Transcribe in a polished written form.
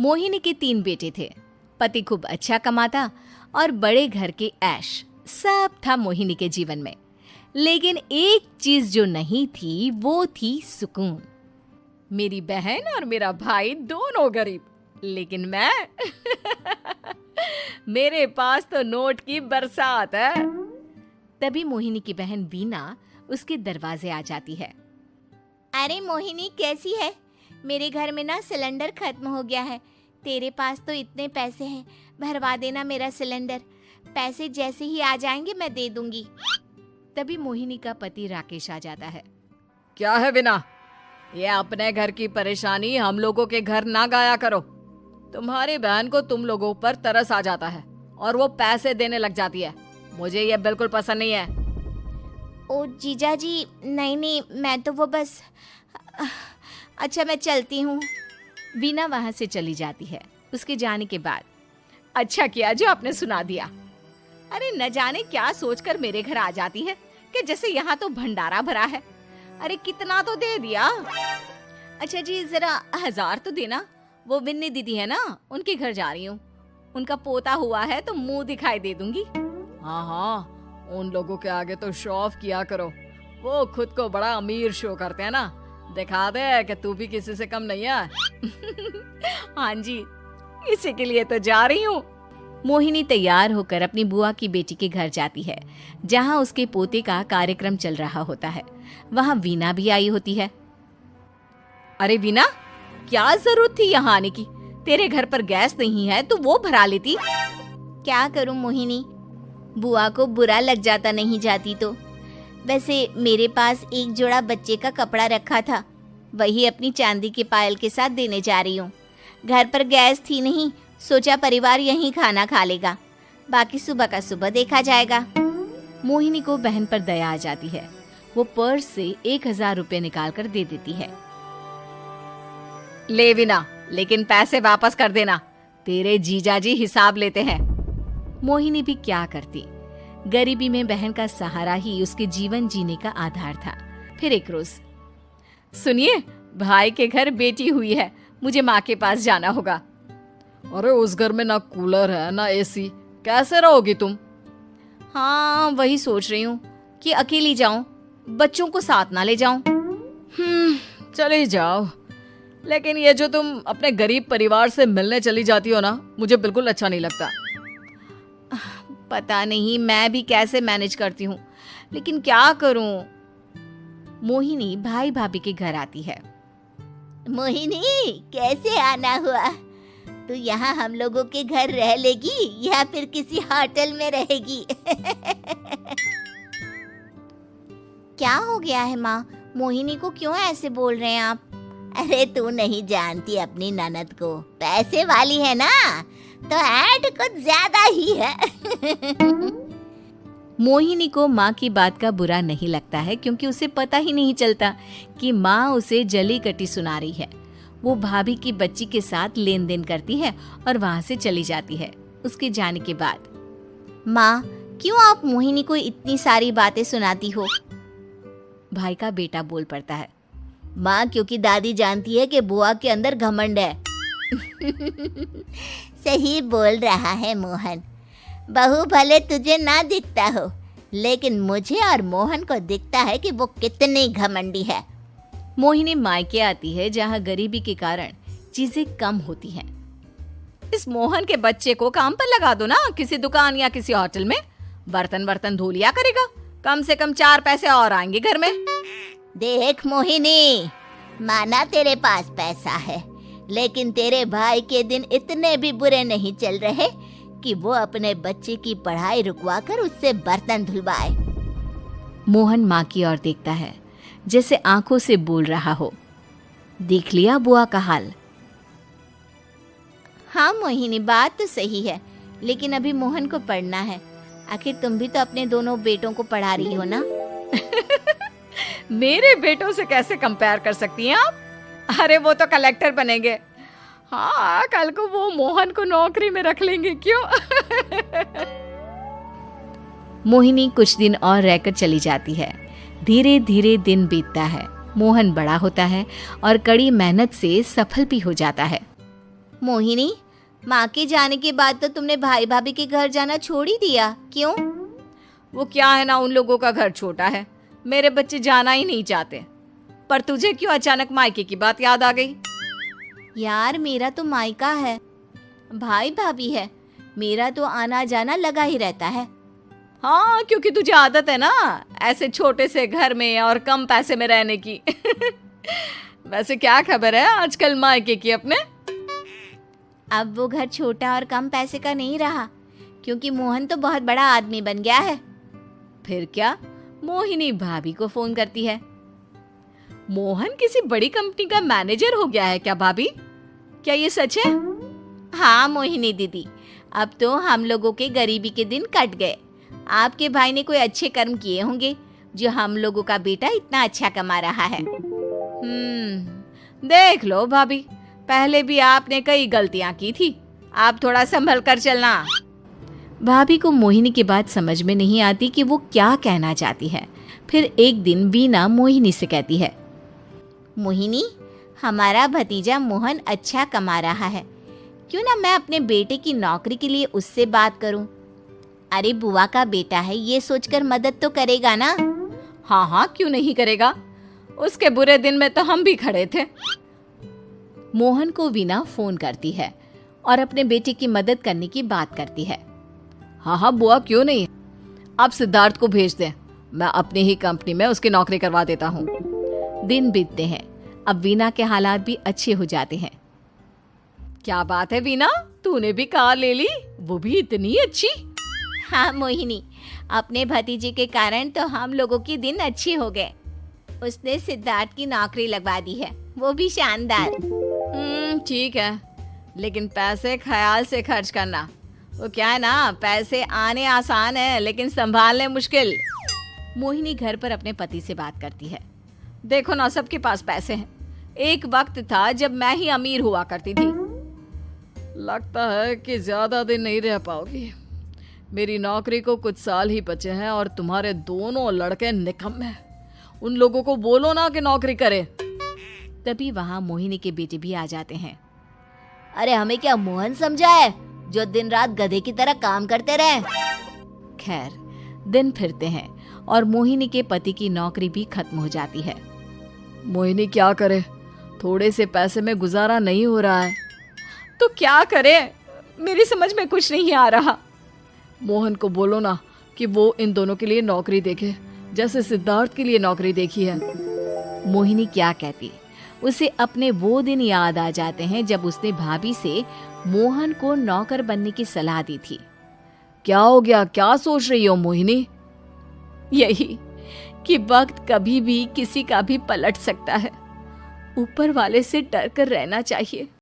मोहिनी के 3 बेटे थे। पति खूब अच्छा कमाता और बड़े घर के ऐश सब था मोहिनी के जीवन में। लेकिन एक चीज जो नहीं थी वो थी सुकून। मेरी बहन और मेरा भाई दोनों गरीब, लेकिन मैं मेरे पास तो नोट की बरसात है। तभी मोहिनी की बहन वीना उसके दरवाजे आ जाती है। अरे मोहिनी, कैसी है? मेरे घर में ना सिलेंडर खत्म हो गया है। तेरे पास तो इतने पैसे हैं, भरवा देना मेरा सिलेंडर। पैसे जैसे ही आ जाएंगे मैं दे दूंगी। तभी मोहिनी का पति राकेश आ जाता है। क्या है वीना, ये अपने घर की परेशानी हम लोगों के घर ना गाया करो। तुम्हारी बहन को तुम लोगों पर तरस आ जाता है और वो पैसे देने लग जाती है। मुझे ये बिल्कुल पसंद नहीं है। ओ जीजा जी, नहीं, मैं तो वो बस अच्छा मैं चलती हूँ। वीना वहां से चली जाती है। उसके जाने के बाद अच्छा किया जो आपने सुना दिया। अरे न जाने क्या सोचकर मेरे घर आ जाती है कि जैसे यहाँ तो भंडारा भरा है। अरे कितना तो दे दिया। अच्छा जी, जरा 1000 तो देना। वो बिन्नी दीदी है ना, उनके घर जा रही हूँ। उनका पोता हुआ है तो मुंह दिखाई दे दूंगी। हाँ, उन लोगों के आगे तो शो ऑफ किया करो। वो खुद को बड़ा अमीर शो करते हैं ना। दिखा दे कि तू भी किसी से कम नहीं है। हाँ जी, इसी के लिए तो जा रही हूँ। मोहिनी तैयार होकर अपनी बुआ की बेटी के घर जाती है, जहाँ उसके पोते का कार्यक्रम चल रहा होता है। वहाँ वीना भी आई होती है। अरे वीना, क्या जरूरत थी यहाँ आने की? तेरे घर पर गैस नहीं है तो वो भरा लेती। क्या करूं मोहिनी, बुआ को बुरा लग जाता नहीं जाती तो। वैसे मेरे पास एक जोड़ा बच्चे का कपड़ा रखा था, वही अपनी चांदी के पायल के साथ देने जा रही हूँ। घर पर गैस थी नहीं, सोचा परिवार यहीं खाना खा लेगा, बाकी सुबह का सुबह देखा जाएगा। मोहिनी को बहन पर दया आ जाती है। वो पर्स से 1000 रुपए निकाल कर दे देती है। ले वीना, लेकिन पैसे वापस कर देना, तेरे जीजाजी हिसाब लेते हैं। मोहिनी भी क्या करती, गरीबी में बहन का सहारा ही उसके जीवन जीने का आधार था। फिर एक रोज, सुनिए, भाई के घर बेटी हुई है, मुझे माँ के पास जाना होगा। अरे उस घर में ना कूलर है ना एसी, कैसे रहोगी तुम? हाँ, वही सोच रही हूँ कि अकेली जाऊं, बच्चों को साथ ना ले जाऊं। चले जाओ, लेकिन ये जो तुम अपने गरीब परिवार से मिलने चली जाती हो ना, मुझे बिल्कुल अच्छा नहीं लगता। पता नहीं मैं भी कैसे मैनेज करती हूँ, लेकिन क्या करूँ। मोहिनी भाई भाभी के घर आती है। मोहिनी, कैसे आना हुआ? तू यहाँ हम लोगों के घर रह लेगी या फिर किसी होटल में रहेगी? क्या हो गया है माँ? मोहिनी को क्यों ऐसे बोल रहे हैं आप? अरे तू नहीं जानती अपनी ननद को, पैसे वाली है ना, तो ऐड कुछ ज्यादा ही है। मोहिनी को माँ की बात का बुरा नहीं लगता है, क्योंकि उसे पता ही नहीं चलता कि माँ उसे जली कटी सुना रही है। वो भाभी की बच्ची के साथ लेन देन करती है और वहाँ से चली जाती है। उसके जाने के बाद, माँ, क्यों आप मोहिनी को इतनी सारी बातें सुनाती हो? भाई का बेटा बोल पड़ता है। माँ, क्योंकि दादी जानती है कि बुआ के अंदर घमंड है। सही बोल रहा है मोहन। बहू भले तुझे ना दिखता हो, लेकिन मुझे और मोहन को दिखता है कि वो कितनी घमंडी है। मोहिनी मायके आती है, जहाँ गरीबी के कारण चीजें कम होती हैं। इस मोहन के बच्चे को काम पर लगा दो ना, किसी दुकान या किसी होटल में। बर्तन धो लिया करेगा, कम से कम 4 पैसे और आएंगे घर में। देख मोहिनी, माना तेरे पास पैसा है, लेकिन तेरे भाई के दिन इतने भी बुरे नहीं चल रहे कि वो अपने बच्चे की पढ़ाई रुकवाकर उससे बर्तन धुलवाए। मोहन माँ की ओर देखता है, जैसे आंखों से बोल रहा हो, देख लिया बुआ का हाल। हाँ मोहिनी, बात तो सही है, लेकिन अभी मोहन को पढ़ना है। आखिर तुम भी तो अपने दोनों बेटों को पढ़ा रही हो ना। मेरे बेटों से कैसे कंपेयर कर सकती हैं आप? अरे वो तो कलेक्टर बनेंगे। हाँ, कल को वो मोहन को नौकरी में रख लेंगे, क्यों? मोहिनी कुछ दिन और रहकर चली जाती है। धीरे धीरे दिन बीतता है। मोहन बड़ा होता है और कड़ी मेहनत से सफल भी हो जाता है। मोहिनी, माँ के जाने के बाद तो तुमने भाई भाभी के घर जाना छोड़ ही दिया, क्यों? वो क्या है ना, उन लोगों का घर छोटा है, मेरे बच्चे जाना ही नहीं चाहते। पर तुझे क्यों अचानक मायके की बात याद आ गई? यार मेरा तो मायका है, भाई भाभी है, मेरा तो आना जाना लगा ही रहता है। हाँ, क्योंकि तुझे आदत है ना ऐसे छोटे से घर में और कम पैसे में रहने की। वैसे क्या खबर है आजकल मायके की अपने? अब वो घर छोटा और कम पैसे का नहीं रहा, क्योंकि मोहन तो बहुत बड़ा आदमी बन गया है। फिर क्या? मोहिनी भाभी को फोन करती है। मोहन किसी बड़ी कंपनी का मैनेजर हो गया है क्या भाभी? क्या ये सच है? हाँ मोहिनी दीदी, अब तो हम लोगों के गरीबी के दिन कट गए। आपके भाई ने कोई अच्छे कर्म किए होंगे जो हम लोगों का बेटा इतना अच्छा कमा रहा है। देख लो भाभी, पहले भी आपने कई गलतियां की थी, आप थोड़ा संभल कर चलना। भाभी को मोहिनी की बात समझ में नहीं आती कि वो क्या कहना चाहती है। फिर एक दिन वीना मोहिनी से कहती है, मोहिनी, हमारा भतीजा मोहन अच्छा कमा रहा है, क्यों ना मैं अपने बेटे की नौकरी के लिए उससे बात करूं? अरे बुआ का बेटा है, ये सोचकर मदद तो करेगा ना? हाँ हाँ, क्यों नहीं करेगा, उसके बुरे दिन में तो हम भी खड़े थे। मोहन को वीना फोन करती है और अपने बेटे की मदद करने की बात करती है। हाँ हाँ बुआ, क्यों नहीं, आप सिद्धार्थ को भेज दें, मैं अपनी ही कंपनी में उसकी नौकरी करवा देता हूँ। दिन बीतते हैं, अब वीना के हालात भी अच्छे हो जाते हैं। क्या बात है वीना, तूने भी कार ले ली, वो भी इतनी अच्छी? हाँ मोहिनी, अपने भतीजे के कारण तो हम लोगों के दिन अच्छे हो गए। उसने सिद्धार्थ की नौकरी लगवा दी है, वो भी शानदार। ठीक है, लेकिन पैसे ख्याल से खर्च करना। वो क्या है ना, पैसे आने आसान है लेकिन संभालने मुश्किल। मोहिनी घर पर अपने पति से बात करती है। देखो ना, सबके पास पैसे हैं, एक वक्त था जब मैं ही अमीर हुआ करती थी। लगता है कि ज्यादा दिन नहीं रह पाओगी, मेरी नौकरी को कुछ साल ही बचे हैं और तुम्हारे दोनों लड़के निकम्मे हैं। उन लोगों को बोलो ना कि नौकरी करे। तभी वहां मोहिनी के बेटे भी आ जाते हैं। अरे हमें क्या मोहन समझा है जो दिन रात गधे की तरह काम करते रहे? खैर, दिन फिरते हैं और मोहिनी के पति की नौकरी भी खत्म हो जाती है। मोहिनी क्या करे, थोड़े से पैसे में गुजारा नहीं हो रहा है, तो क्या करे, मेरी समझ में कुछ नहीं आ रहा। मोहन को बोलो ना कि वो इन दोनों के लिए नौकरी देखे, जैसे सिद्धार्थ के लिए नौकरी देखी है। मोहिनी क्या कहती, उसे अपने वो दिन याद आ जाते हैं जब उसने भाभी से मोहन को नौकर बनने की सलाह दी थी। क्या हो गया, क्या सोच रही हो मोहिनी? यही कि वक्त कभी भी किसी का भी पलट सकता है, ऊपर वाले से डर कर रहना चाहिए।